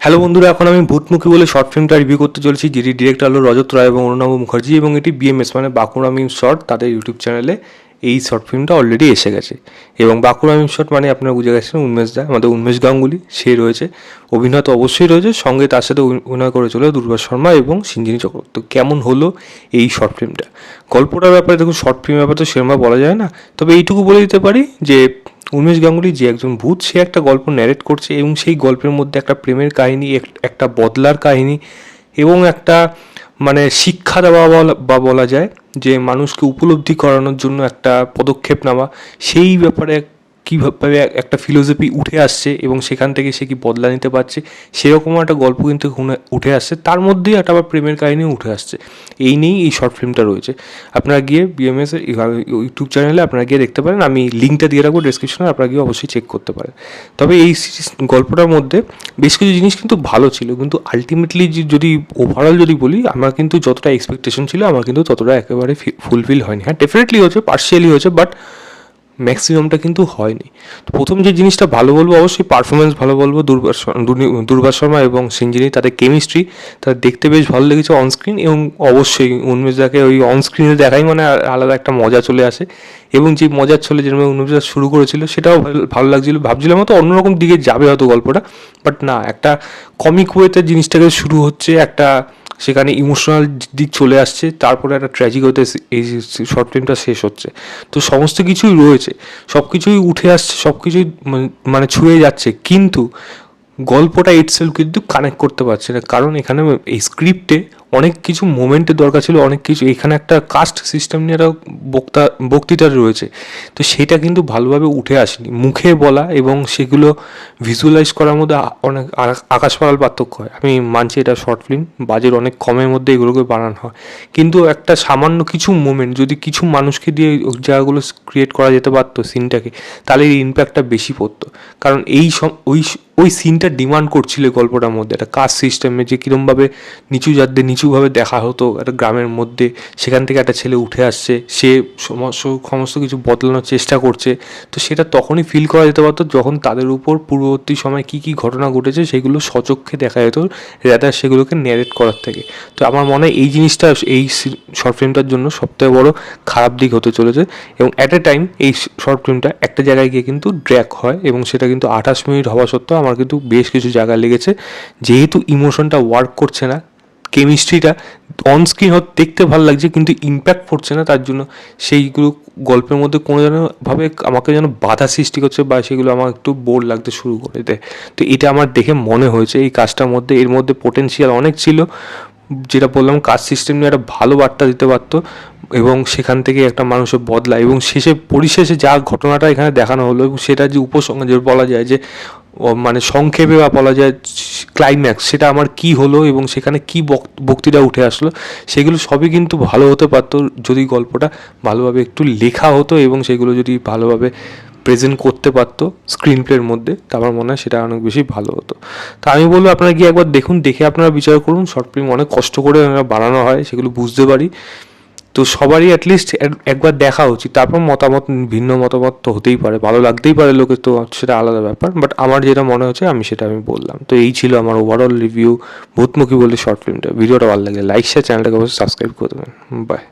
Hello বন্ধুরা, এখন আমি ভূতমুখী বলে শর্ট ফিল্মটা রিভিউ করতে চলেছি, যেটি ডিরেক্টর হলো রজত রায় এবং অরুণাভ মুখার্জি, এবং এটি বিএমএস মানে বাঁকুড়া মিম শর্ট তাদের ইউটিউব চ্যানেলে এই শর্ট ফিল্মটা অলরেডি এসে গেছে। এবং বাঁকুড়া মিম শর্ট মানে আপনারা বুঝে গেছেন উন্মেশ দা, আমাদের উন্মেশ গাঙ্গুলি, সে রয়েছে। অভিনয় তো অবশ্যই রয়েছে, সঙ্গে তার সাথে অভিনয় করে চলে দুর্গা শর্মা এবং সিঞ্জিনী চক্রবর্তী। তো কেমন হলো এই শর্ট ফিল্মটা? গল্পটার ব্যাপারে দেখুন, শর্ট ফিল্মের ব্যাপারে তো সেরকম বলা যায় না, তবে এইটুকু বলে দিতে পারি যে উমেশ গাঙ্গুলি যে একজন ভূত, সে একটা গল্প ন্যারেট করছে এবং সেই গল্পের মধ্যে একটা প্রেমের কাহিনী, একটা বদলার কাহিনী এবং একটা মানে শিক্ষা দেওয়া বলা যায় যে মানুষকে উপলব্ধি করানোর জন্য একটা পদক্ষেপ নেওয়া, সেই ব্যাপারে কীভাবে একটা ফিলোসফি উঠে আসছে এবং সেখান থেকে সে কি বদলা নিতে পারছে, সেরকম একটা গল্প কিন্তু উঠে আসছে। তার মধ্যেই একটা আবার প্রেমের কাহিনীও উঠে আসছে। এই নিয়েই এই শর্ট ফিল্মটা রয়েছে। আপনারা গিয়ে বিএমএস ইউটিউব চ্যানেলে আপনারা গিয়ে দেখতে পারেন, আমি লিঙ্কটা দিয়ে রাখবো ডেসক্রিপশনে, আপনারা গিয়ে অবশ্যই চেক করতে পারেন। তবে এই গল্পটার মধ্যে বেশ কিছু জিনিস কিন্তু ভালো ছিল, কিন্তু আলটিমেটলি যদি ওভারঅল যদি বলি, আমার কিন্তু যতটা এক্সপেকটেশন ছিল আমার কিন্তু ততটা একেবারে ফুলফিল হয়নি। হ্যাঁ, ডেফিনেটলি হয়েছে, পার্শিয়ালি হয়েছে, বাট ম্যাক্সিমামটা কিন্তু হয়নি। তো প্রথম যে জিনিসটা ভালো বলবো, অবশ্যই পারফরমেন্স ভালো বলবো। দুর্বা শর্মা এবং সিঞ্জিনী, তাদের কেমিস্ট্রি, তাদের দেখতে বেশ ভালো লেগেছে অনস্ক্রিন, এবং অবশ্যই উন্মেশদাকে ওই অনস্ক্রিনে দেখাই মানে আলাদা একটা মজা চলে আসে। এবং যে মজার ছলে যেরকম উন্মেশদা শুরু করেছিল সেটাও ভালো লাগছিলো। ভাবছিলাম হয়তো অন্যরকম দিকে যাবে হয়তো গল্পটা, বাট না, একটা কমিক ওয়েতে জিনিসটাকে শুরু হচ্ছে, একটা সেখানে ইমোশনাল দিক চলে আসছে, তারপরে একটা ট্র্যাজিক হতে এই শর্ট ফিল্মটা শেষ হচ্ছে। তো সমস্ত কিছুই রয়েছে, সব কিছুই উঠে আসছে, সব কিছুই মানে ছুঁয়ে যাচ্ছে, কিন্তু গল্পটা ইটসেলফ কিন্তু কানেক্ট করতে পারছে না। কারণ এখানে এই স্ক্রিপ্টে অনেক কিছু মোমেন্টের দরকার ছিল, অনেক কিছু। এখানে একটা কাস্ট সিস্টেম নিয়ে একটা বক্তৃতা রয়েছে, তো সেটা কিন্তু ভালোভাবে উঠে আসেনি। মুখে বলা এবং সেগুলো ভিজুয়ালাইজ করার মধ্যে অনেক আকাশ পাতাল পার্থক্য হয়। আমি মানছি এটা শর্ট ফিল্ম, বাজেট অনেক কমের মধ্যে এগুলোকে বানানো হয়, কিন্তু একটা সামান্য কিছু মোমেন্ট যদি কিছু মানুষকে দিয়ে ওই জায়গাগুলো ক্রিয়েট করা যেতে পারতো সিনটাকে, তাহলে এই ইম্প্যাক্টটা বেশি পড়তো। কারণ ওই সিনটা ডিমান্ড করছিল গল্পটার মধ্যে, একটা কাস্ট সিস্টেমে যে কীরমভাবে নিচু জাতদের নিচুভাবে দেখা হতো একটা গ্রামের মধ্যে, সেখান থেকে একটা ছেলে উঠে আসছে, সে সমস্ত কিছু বদলানোর চেষ্টা করছে। তো সেটা তখনই ফিল করা যেতে পারতো যখন তাদের উপর পূর্ববর্তী সময় কী কী ঘটনা ঘটেছে সেগুলো সচক্ষে দেখা যেত, রাদার সেগুলোকে ন্যারেট করার থেকে। তো আমার মনে হয় এই জিনিসটা এই শর্ট ফিল্মটার জন্য সবথেকে বড় খারাপ দিক হতে চলেছে। এবং অ্যাট এ টাইম এই শর্ট ফিল্মটা একটা জায়গায় গিয়ে কিন্তু ড্র্যাক হয়, এবং সেটা কিন্তু 28 মিনিট হওয়া সত্ত্বেও আমার কিন্তু বেশ কিছু জায়গা লেগেছে, যেহেতু ইমোশনটা ওয়ার্ক করছে না, কেমিস্ট্রিটা অনস্ক্রিন হয়তো দেখতে ভালো লাগছে কিন্তু ইম্প্যাক্ট পড়ছে না, তার জন্য সেইগুলো গল্পের মধ্যে কোনো যেনভাবে আমাকে যেন বাধা সৃষ্টি করছে, বা সেগুলো আমার একটু বোর লাগতে শুরু করে দেয়। তো এটা আমার দেখে মনে হয়েছে এই কাজটার মধ্যে, এর মধ্যে পোটেনশিয়াল অনেক ছিল, যেটা বললাম কাজ সিস্টেম নিয়ে একটা ভালো বার্তা দিতে পারতো, এবং সেখান থেকে একটা মানুষের বদলা, এবং পরিশেষে যা ঘটনাটা এখানে দেখানো হলো এবং সেটা যে উপসংহার যে বলা যায় যে মানে সংক্ষেপে বা বলা যায় ক্লাইম্যাক্স, সেটা আমার কি হলো এবং সেখানে কি বক্তৃতা উঠে আসলো, সেগুলো সবই কিন্তু ভালো হতে পারতো যদি গল্পটা ভালোভাবে একটু লেখা হতো এবং সেগুলো যদি ভালোভাবে প্রেজেন্ট করতে পারতো স্ক্রিন প্লের মধ্যে, তা আমার মনে হয় সেটা অনেক বেশি ভালো হতো। তা আমি বলবো আপনারা গিয়ে একবার দেখুন, দেখে আপনারা বিচার করুন। শর্ট ফিল্ম অনেক কষ্ট করে বানানো হয়, সেগুলো বুঝতে পারি। তো সবারই অ্যাটলিস্ট একবার দেখা উচিত, তারপর ভিন্ন মতামত তো হতেই পারে, ভালো লাগতেই পারে লোকে, তো সেটা আলাদা ব্যাপার, বাট আমার যেটা মনে হচ্ছে আমি বললাম। তো এই ছিল আমার ওভারঅল রিভিউ ভূতমুখী বলে শর্ট ফিল্মটা। ভিডিওটা ভালো লাগলে লাইক শেয়ার, চ্যানেলটাকে অবশ্যই সাবস্ক্রাইব করে দেবেন। বাই।